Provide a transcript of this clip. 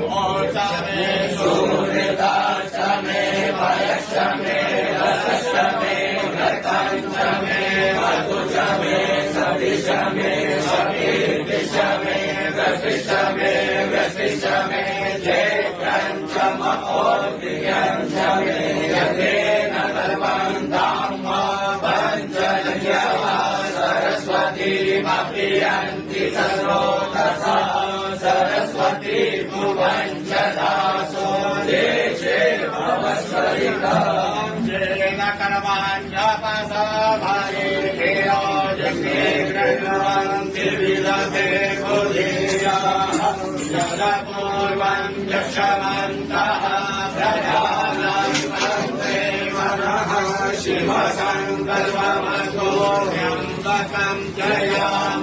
मे सूर्यता च मे वयश्च मे रसश्च मे घृतं च मे मधु च मे सविष मे सकीर्तिश्च मे वृष्टिश्च मे वृष्टिश्च मे क्षेत्रं च महोदयं च मे यज्ञेन सर्वं धाम पञ्चयः सरस्वतीमप्रियन्ति सर्वोदसा सरस्वती भुवञ्चदासो देशे भवस्वरिकां येन कर्माण्यपसा भवेदेव जग्ने गृह्णन्ति विदधे बुधियाः यदपूर्वं यक्षमन्तः प्रजानां वन्दे मनः शिवसङ्कल्पमतो ह्यम्बकं जयाम